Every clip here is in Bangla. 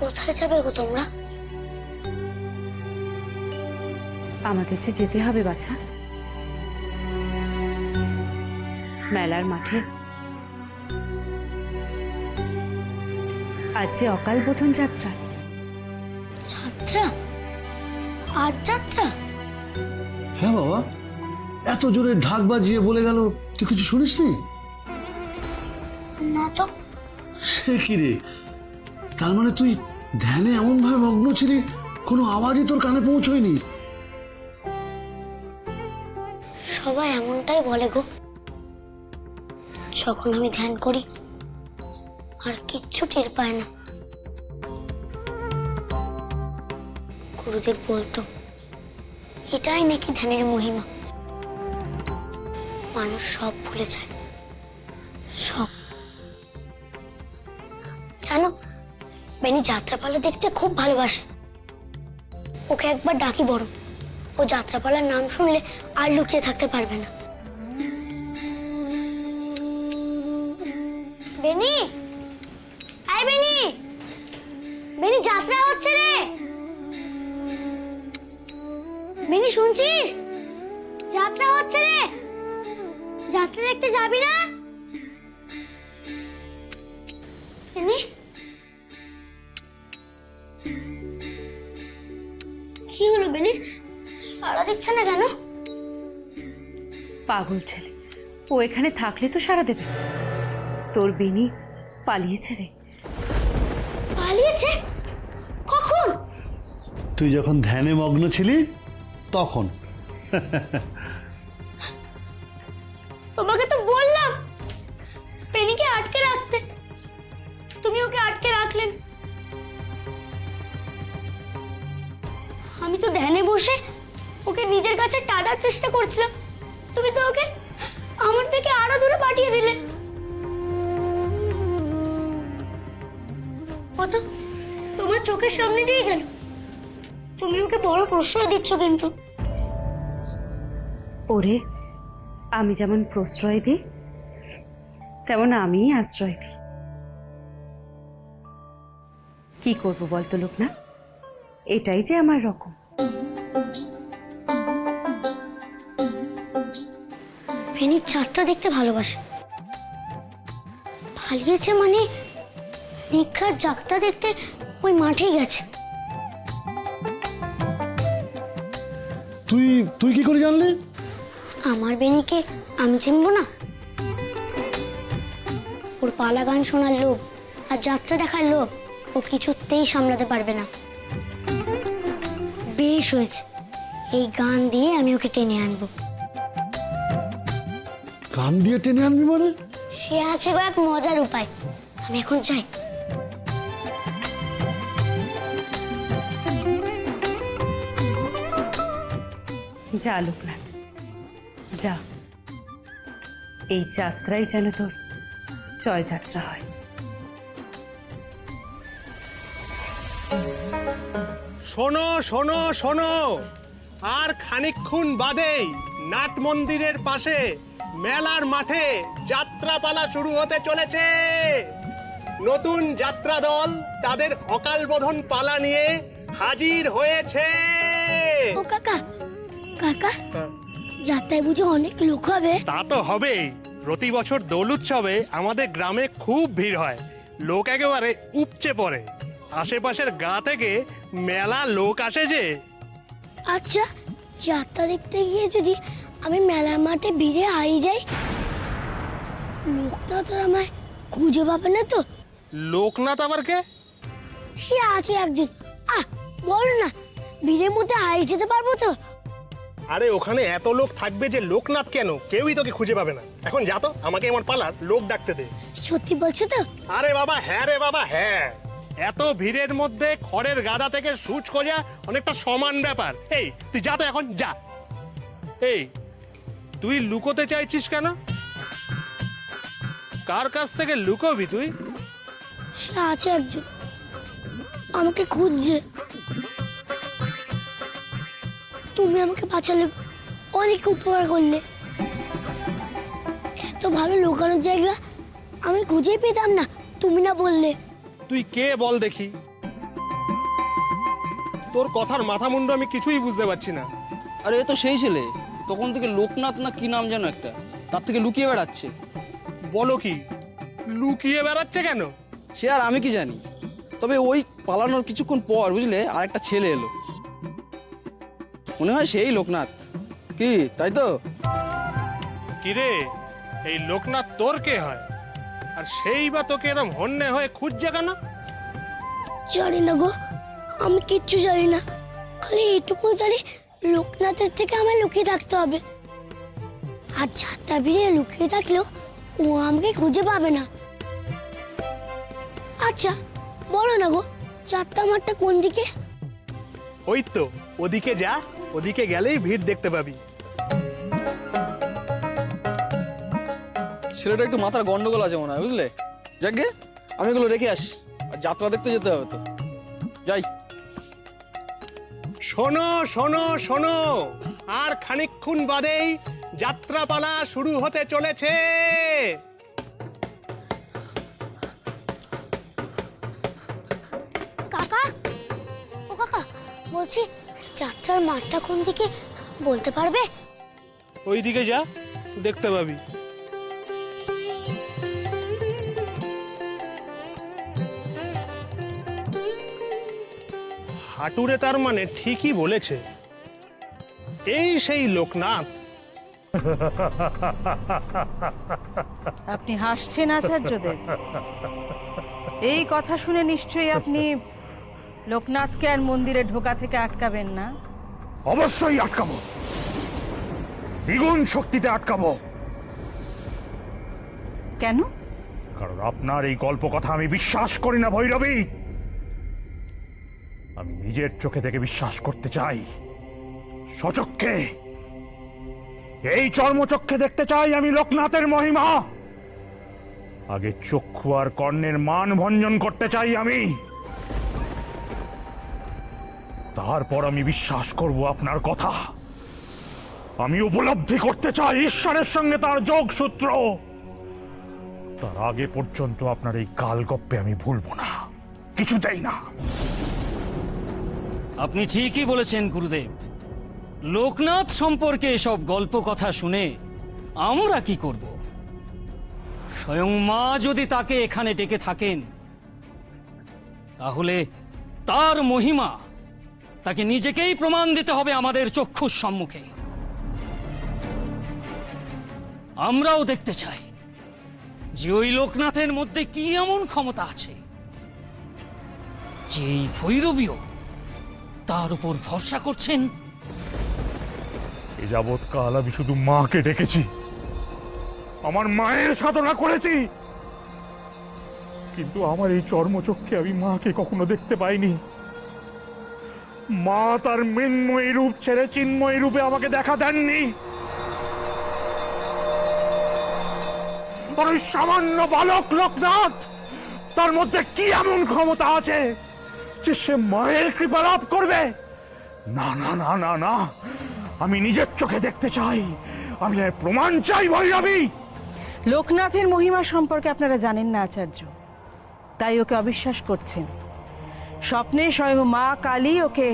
কোথায় যাবে গো তোমরা? আমাদের যে যেতে হবে বাছা, মেলার মাঠে। আজ যে অকাল বোধন যাত্রা। যাত্রা? আজ যাত্রা? হ্যাঁ বাবা, এত জোরে ঢাক বাজিয়ে বলে গেল, তুই কিছু শুনিসনি? না তো। সে কি রে, তার মানে তুই ধ্যানে এমন ভাবে মগ্ন ছিলি কোনো আওয়াজই তোর কানে পৌঁছয়নি? সবাই এমনটাই বলে গো, যখন আমি ধ্যান করি আর কিচ্ছু টের পায় না। গুরুদেব বলতো এটাই নাকি ধ্যানের মহিমা, মানুষ সব ভুলে যায়, সব। জানো, বেনি যাত্রাপালা দেখতে খুব ভালোবাসে। ওকে একবার ডাকি বড়, ও যাত্রাপালার নাম শুনলে আর লুকিয়ে থাকতে পারবে না। বেনি, আয় বেনি, বেনি যাত্রা হচ্ছে রে। বেনি শুনছিস? যাত্রা হচ্ছে রে, যাত্রা দেখতে যাবি না? বেনি, কি হলো বেনি? সাড়া দিচ্ছে না কেন? পাগল ছেলে, ও এখানে থাকলে তো সারা দেবে। তোর বেনি পালিয়েছে রে। পালিয়েছে? কখন? তুই যখন ধ্যানে মগ্ন ছিলি তখন। তোমাকে তো বললাম বেনিকে আটকে রাখতে, তুমি ওকে আটকে রাখলেন। আমি তো ধ্যানে বসে ওকে নিজের কাছে টানার চেষ্টা করছিলাম, তুমি তো ওকে আমার থেকে আরো দূরে পাঠিয়ে দিলে। ও তো তোমার চোখের সামনে দিয়ে গেল, তুমি ওকে বড় প্রশ্রয় দিচ্ছ কিন্তু। ওরে, আমি যেমন প্রশ্রয় দিই তেমন আমিই আশ্রয় দিই। কি করবো বলতো লোকনাথ, এটাই যে আমার রকম। বেনির যাত্রা দেখতে ভালোবাসে, পালিয়েছে মানে নিখরাত যাত্রা দেখতে ওই মাঠেই গেছে। তুই তুই কি করে জানলি? আমার বেনিকে আমি চিনবো না? ওর পালা গান শোনার লোভ আর যাত্রা দেখার লোভ ও কিছুতেই সামলাতে পারবে না। বেশ হয়েছে, এই গান দিয়ে আমি ওকে টেনে আনবো। কান দিয়ে টেনে আনবি মানে? সে আছে গো এক মজার উপায়, আমি এখন যাই। যা লোকনাথ যা, এই যাত্রাই যেন তোর জয় যাত্রা হয়। শোনো শোনো শোনো, আর খানিকক্ষণ বাদেই নাট মন্দিরের পাশে মেলার মাঠে যাত্রাপালা শুরু হতে চলেছে। নতুন যাত্রা দল তাদের অকাল বোধন পালা নিয়ে হাজির হয়েছে। ও কাকা, কাকা যাত্রায় বুঝি অনেক লোক হবে? তা তো হবেই, প্রতি বছর দোল উৎসবে আমাদের গ্রামে খুব ভিড় হয়, লোক একেবারে উপচে পড়ে। আশেপাশের গা থেকে মেলা লোক আসে যে। আচ্ছা, যাত্রা দেখতে গিয়ে যদি আমি মেলার মাঠে ভিড়ে হারিয়ে যাই, লোকটা তো আমায় খুঁজে পাবে না তো? লোকনাথ আবার কে? সে আছে একজন, বল না, ভিড়ের মধ্যে হারিয়ে যেতে পারবো তো? আরে ওখানে এত লোক থাকবে যে লোকনাথ কেন, কেউই তোকে খুঁজে পাবে না। এখন যা তো, আমাকে আমার পালার লোক ডাকতে দে। সত্যি বলছো তো? আরে বাবা হ্যাঁ রে বাবা হ্যাঁ, এত ভিড়ের মধ্যে খড়ের গাদা থেকে সুচ খোঁজা অনেকটা সমান ব্যাপার। এই তুই যা তো, এখন যা। এই তুই লুকোতে চাইছিস কেন? কার কাছ থেকে লুকোবি তুই? সে আছে একজন, আমাকে খুঁজছে। তুমি আমাকে বাঁচালে, অনেক উপকার করলে। এত ভালো লুকানোর জায়গা আমি খুঁজেই পেতাম না, তুমি না বললে। তুই কে বল দেখি? তোর কথার মাথা মুন্ডু আমি কিছুই বুঝতে পারছি না। আরে এ তো সেই ছেলে, তখন থেকে লোকনাথ না কি নাম যেন একটা, তার থেকে লুকিয়ে বেড়াচ্ছে। বলো কি, লুকিয়ে বেড়াচ্ছে কেন? সে আর আমি কি জানি, তবে ওই পালানোর কিছুক্ষণ পর বুঝলে আর একটা ছেলে এলো, মনে হয় সেই লোকনাথ। কি তাই তো? কিরে, এই লোকনাথ তোর কে হয়? আর সেই বা তোকে এরম হন্যে হয়ে খুঁজছে কেন? জানি না গো, আমি কিচ্ছু জানি না। খালি এইটুকু জানি লোকনাথের থেকে আমার লুকিয়ে থাকতে হবে। আর যাত্রা বেরিয়ে লুকিয়ে থাকলেও ও আমাকে খুঁজে পাবে না। আচ্ছা বলো না গো, যাত্রা মাঠটা কোন দিকে? ওই তো ওদিকে যা, ওদিকে গেলেই ভিড় দেখতে পাবি। ছেলেটা একটু মাথার গন্ডগোল আছে মনে হয় বুঝলে। যাকে আমি এগুলো রেখে আসি, আর যাত্রা দেখতে যেতে হবে তো, যাই। শোনো শোনো শোনো, আর খানিকক্ষণ বাদেই যাত্রাপালা শুরু হতে চলেছে। কাকা, ও কাকা, বলছি যাত্রার মাঠটা কোন দিকে বলতে পারবে? ওই দিকে যা, দেখতে পাবি। হাটুরে তার মানে ঠিকই বলেছে, এই সেই লোকনাথ। আপনি হাসছেন আচার্যদেব? এই কথা শুনে নিশ্চয়ই আপনি লোকনাথকে আর মন্দিরে ঢোকা থেকে আটকাবেন না? অবশ্যই আটকাবো, দ্বিগুণ শক্তিতে আটকাবো। কেন? কারণ আপনার এই গল্প কথা আমি বিশ্বাস করি না ভৈরবী। আমি নিজের চোখে থেকে বিশ্বাস করতে চাই, স্বচক্ষে, এই চর্মচক্ষে দেখতে চাই আমি লোকনাথের মহিমা। আগে চক্ষু আর কর্ণের মান ভঞ্জন করতে চাই আমি, তারপর আমি বিশ্বাস করব আপনার কথা। আমি উপলব্ধি করতে চাই ঈশ্বরের সঙ্গে তার যোগসূত্র। তার আগে পর্যন্ত আপনার এই কালগপ্পে আমি ভুলবো না, কিছুতেই না। আপনি ঠিকই বলেছেন গুরুদেব। লোকনাথ সম্পর্কে এসব গল্প কথা শুনে আমরা কি করব? স্বয়ং মা যদি তাকে এখানে ডেকে থাকেন, তাহলে তার মহিমা তাকে নিজেকেই প্রমাণ দিতে হবে আমাদের চক্ষুর সম্মুখে। আমরাও দেখতে চাই যে ওই লোকনাথের মধ্যে কি এমন ক্ষমতা আছে যে এই ভৈরবীও তার উপর ভরসা করছেন। এ যাবৎকাল আমি শুধু মাকে ডেকেছি, আমার মায়ের সাধনা করেছি, কিন্তু আমার এই চর্মচক্ষে আমি মাকে কখনো দেখতে পাইনি। মা তার মৃন্ময়ী রূপ ছেড়ে চিন্ময়ী রূপে আমাকে দেখা দেননি। আর ওই সামান্য বালক লোকনাথ, তার মধ্যে কি এমন ক্ষমতা আছে যে সে মায়ের কৃপা লাভ করবে? না না না না না, আমি নিজের চোখে দেখতে চাই, আমি এর প্রমাণ চাই ভৈরবী। লোকনাথের মহিমা সম্পর্কে আপনারা জানেন না আচার্য, তাই ওকে অবিশ্বাস করছেন। স্বপ্নে স্বয়ং মা কালী ওকে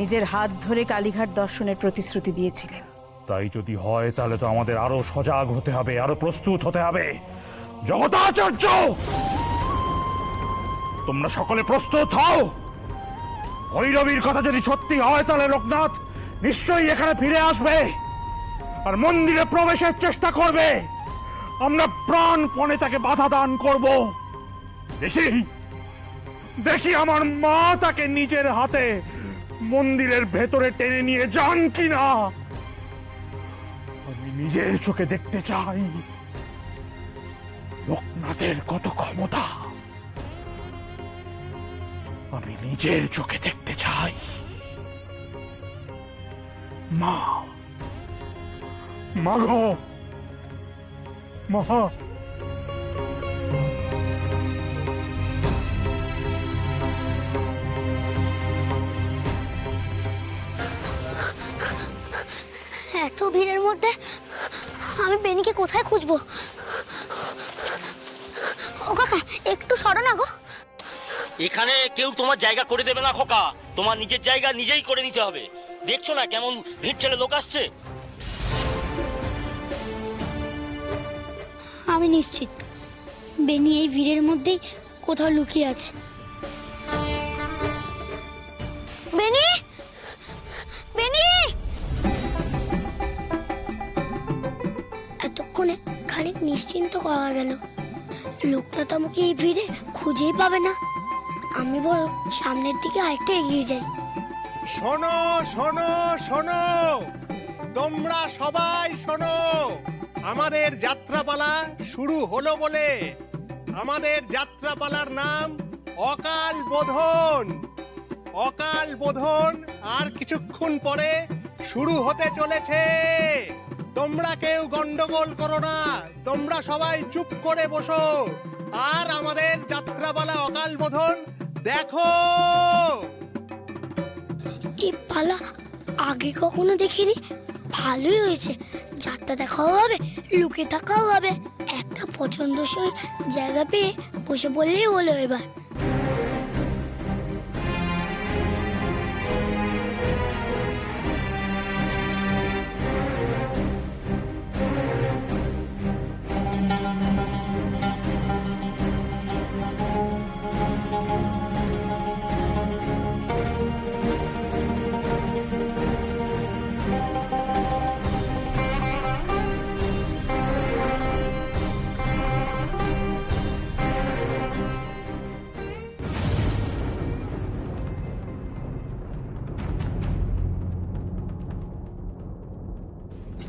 নিজের হাত ধরে কালীঘাট দর্শনের প্রতিশ্রুতি দিয়েছিলেন। তাই যদি হয় তাহলে তো আমাদের আরো সজাগ হতে হবে, আরো প্রস্তুত হতে হবে। জগতাচার্য, তোমরা সকলে প্রস্তুত হও। ভৈরবীর কথা যদি সত্যি হয় তাহলে লোকনাথ নিশ্চয়ই এখানে ফিরে আসবে আর মন্দিরে প্রবেশের চেষ্টা করবে। আমরা প্রাণপণে তাকে বাধা দান করব। দেখি দেখি আমার মা তাকে নিজের হাতে মন্দিরের ভেতরে টেনে নিয়ে যান কিনা। আমি নিজের চোখে দেখতে চাই লোকনাথের কত ক্ষমতা। আমি নিজের চোখে দেখতে চাই। মা, মা গো, মা। এত ভিড়ের মধ্যে আমি বেনিকে কোথায় খুঁজবো? ও কাকা, একটু সরো না গো। এখানে কেউ তোমার জায়গা করে দেবে না খোকা, তোমার নিজের জায়গা নিজেই করে নিতে হবে। দেখছো না কেমন ভিড় ঠেলে লোক আসছে। আমি নিশ্চিত বেনি এই ভিড়ের মধ্যেই কোথাও লুকিয়ে আছে। বেনি, বেনি! এতক্ষণে খানিক নিশ্চিন্ত করা গেল। লোকটা তো আমাকে এই ভিড়ে খুঁজেই পাবে না। আমি বরং সামনের দিকে আরেকটু এগিয়ে যাই। শোনো শোনো শোনো, তোমরা সবাই শোনো। আমাদের যাত্রাপালা শুরু হলো বলে। আমাদের যাত্রাপালার নাম অকাল বোধন। অকাল বোধন আর কিছুক্ষণ পরে শুরু হতে চলেছে। তোমরা কেউ গন্ডগোল করো না, তোমরা সবাই চুপ করে বসো আর আমাদের যাত্রাপালা অকাল বোধন দেখো। এই পালা আগে কখনো দেখিনি, ভালোই হয়েছে। যাত্রা দেখাও হবে, লুকিয়ে থাকাও হবে। একটা পছন্দসই জায়গা পেয়ে বসে পড়লেই হলো এবার।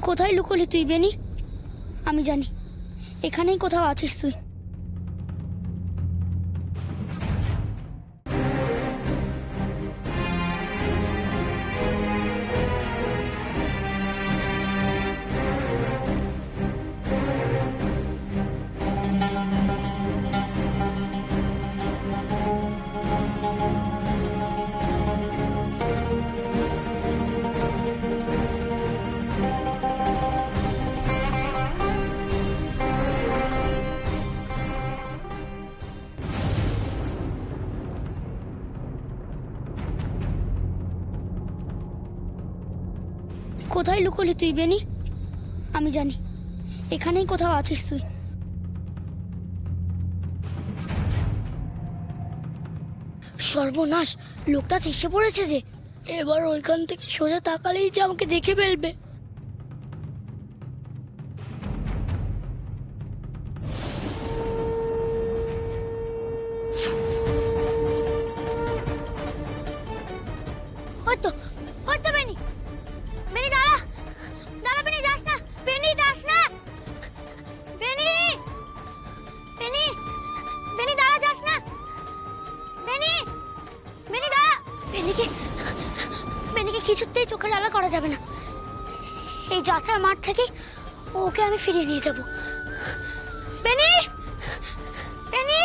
কোথায় লুকোলি তুই বেনি? আমি জানি এখানেই কোথাও আছিস তুই। কোথায় লুকোলি তুই বেনি? আমি জানি এখানেই কোথাও আছিস তুই। সর্বনাশ, লোকটা এসে পড়েছে যে। এবার ওইখান থেকে সোজা তাকালেই যে আমাকে দেখে ফেলবে। হয়তো হয়তো বেনি, বেনি দাঁড়া, দাঁড়া বেনি, যাস না বেনি, যাস না বেনি, বেনি, বেনি দাঁড়া, যাস না বেনি, বেনি দাঁড়া। বেনিকে কিছুতেই চোখের আড়াল করা যাবে না। এই যাত্রার মাঠ থেকে ওকে আমি ফিরিয়ে নিয়ে যাব। বেনি, বেনি!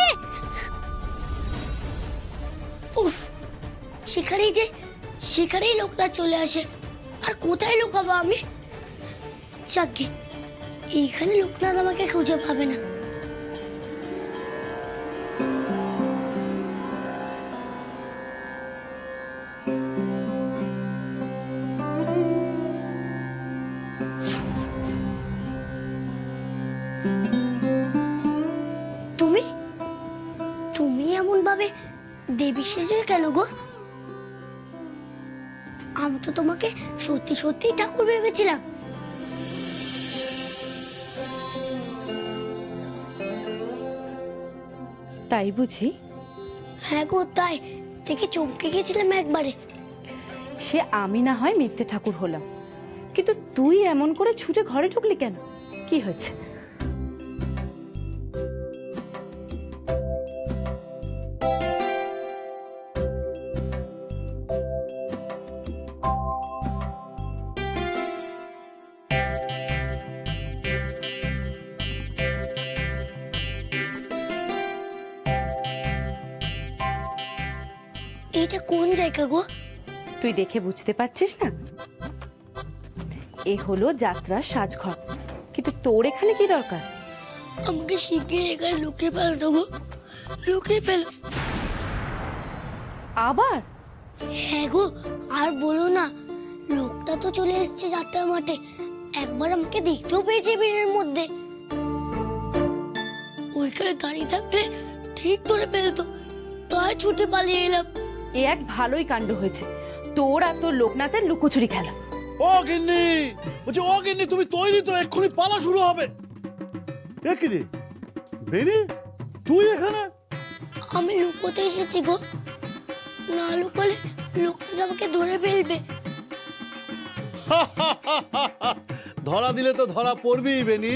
উফ, সেখানেই লোকটা চলে আসে। আর কোথায় লুকাবো আমি? যাকে এইখানে লোকনাথ আমাকে খুঁজে পাবে না। তুমি এমন ভাবে দেবী সেজে কেন গো? আমি তো তোমাকে সত্যি সত্যি ঠাকুর ভেবেছিলাম। তাই বুঝি? হ্যাঁ গো, তাই দেখে চমকে গেছিলাম একবারে। সে আমি না হয় মিথ্যে ঠাকুর হলাম, কিন্তু তুই এমন করে ছুটে ঘরে ঢুকলি কেন? কি হয়েছে? এটা কোন জায়গা গো? তুই দেখে বুঝতে পারছিস না? এ হলো যাত্রার সাজঘর, কিন্তু তোর এখানে কি দরকার? আমাকে শিখিয়ে এখানে লুকিয়ে ফেলো গো, লুকিয়ে ফেলো। আবার? হ্যাঁ গো, আর বলো না, লোকটা তো চলে এসেছে যাত্রার মাঠে। একবার আমাকে দেখতেও পেয়েছে ভিড়ের মধ্যে। ওইখানে দাঁড়িয়ে থাকলে ঠিক ধরে ফেলতো, তাই ছুটে পালিয়ে এলাম। এ এক ভালোই কাণ্ড হয়েছে, তোর আর তোর লোকনাথের লুকোচুরি খেলা। ও গিন্নি, বলছি ও গিন্নি, তুমি তৈরি তো? এক্ষুনি পালা শুরু হবে। এ কি রে বেনি, তুই এখানে? আমি লুকোতে এসেছি গো, না লুকোলে লোকটা আমাকে ধরে ফেলবে। ধরা দিলে তো ধরা পড়বি বেনি।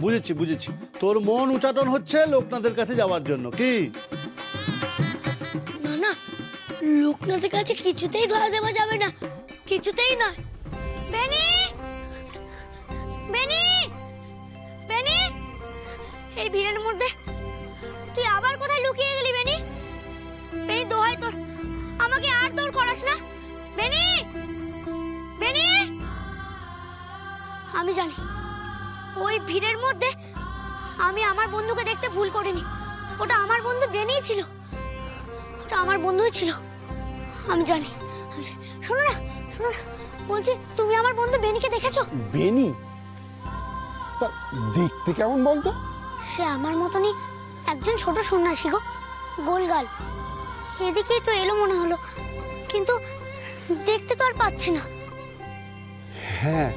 বুঝেছি বুঝেছি, তোর মন উচাটন হচ্ছে লোকনাথের কাছে যাওয়ার জন্য, কি? না না, লোকনাথের কাছে কিছুতেই ধরা দেওয়া যাবে না, কিছুতেই নয়। বেনি, বেনি, বেনি, এই ভিড়ের মধ্যে তুই আবার কোথায় লুকিয়ে গেলি বেনি? বেনি, দোহাই তোর, আমাকে আর দৌড় করাস না। বেনি, বেনি, আমি জানি ওই ভিড়ের মধ্যে আমি আমার বন্ধুকে দেখতে ভুল করিনি। ওটা আমার বন্ধু বেনিই ছিল, ওটা আমার বন্ধুই ছিল, আমি জানি। শোনো না, শোনো না, বলছি তুমি আমার বন্ধু বেনিকে দেখেছো? বেনি? তা দেখতে কেমন বলতো? সে আমার মতনই একজন ছোট সন্ন্যাসী গো, গোলগাল। এদিকেই তো এলো মনে হলো, কিন্তু দেখতে তো আর পাচ্ছি না। হ্যাঁ,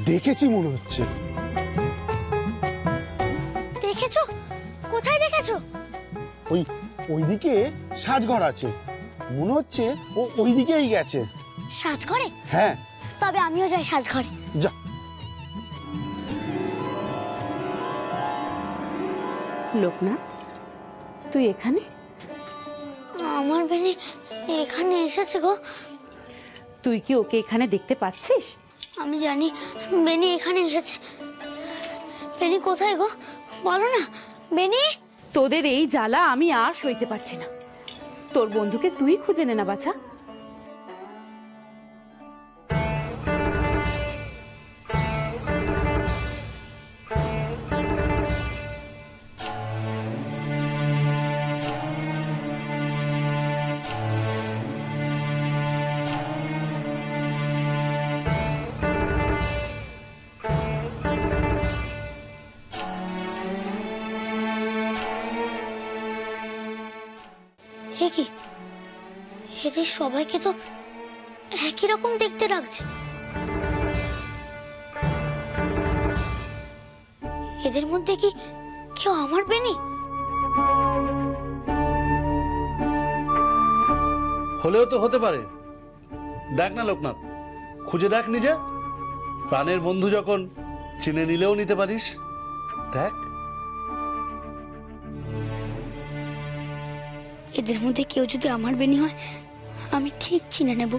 দেখেছি মনে হচ্ছে। দেখেছো? কোথায় দেখেছো? ওই ওইদিকে সাজঘর আছে, মনে হচ্ছে ও ওইদিকেই গেছে। সাজঘরে? হ্যাঁ। তবে আমিও যাই সাজঘরে। যা। লোকনাথ, তুই এখানে? আমার বেনি এখানে এসেছে গো। তুই কি ওকে এখানে দেখতে পাচ্ছিস? আমি জানি বেনি এখানে এসেছে। বেনি কোথায় গো, বলো না। বেনি, তোদের এই জ্বালা আমি আর সইতে পারছি না। তোর বন্ধুকে তুই খুঁজে নে না বাছা। এ কি, এদের সবাইকে তো একই রকম দেখতে লাগছে। এদের মধ্যে কি কেউ আমার বেনি? হলেও তো হতে পারে। দেখ না লোকনাথ, খুঁজে দেখ নিজে। প্রাণের বন্ধু যখন, চিনে নিলেও নিতে পারিস। দেখ। এদের মধ্যে কেউ যদি আমার বেনি হয়, আমি ঠিক চিনে নেব।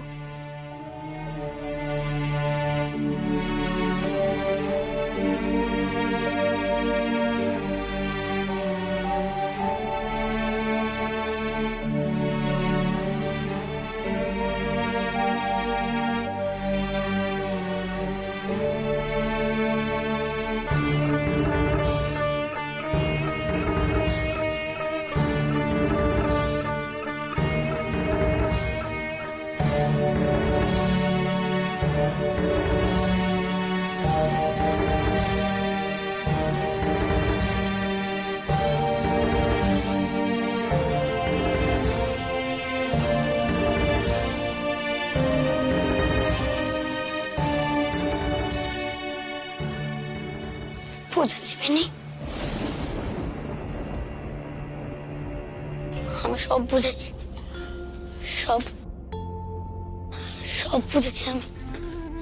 বুঝেছি বেনি, আমি সব বুঝেছি, সব সব বুঝেছি আমি,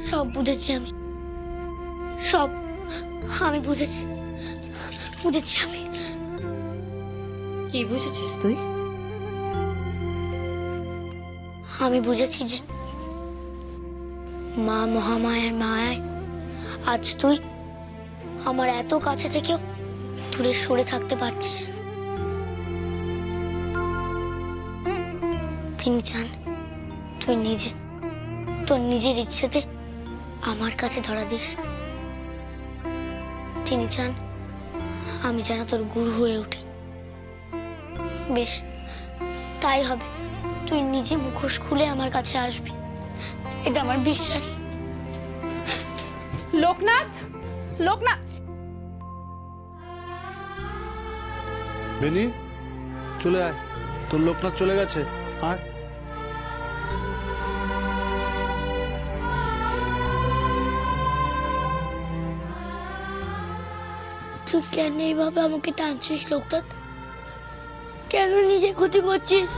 সব বুঝেছি আমি, সব আমি বুঝেছি, বুঝেছি আমি। কি বুঝেছিস তুই? আমি বুঝেছি যে মা মহামায়ার মায়ায় আজ তুই আমার এত কাছে থেকেও দূরে সরে থাকতে পারছিস। তিনি চান তুই নিজে তোর নিজের ইচ্ছেতে আমার কাছে ধরা দিস। তিনি চান আমি যেন তোর গুরু হয়ে উঠি। বেশ, তাই হবে। তুই নিজে মুখোশ খুলে আমার কাছে আসবি, এটা আমার বিশ্বাস। লোকনাথ, লোকনাথ, বেনি চলে আয়, তোর লোকনাথ চলে গেছে, আয়। তুই কেন এইভাবে আমাকে টানছিস লোকনাথ? কেন নিজে ক্ষতি করছিস?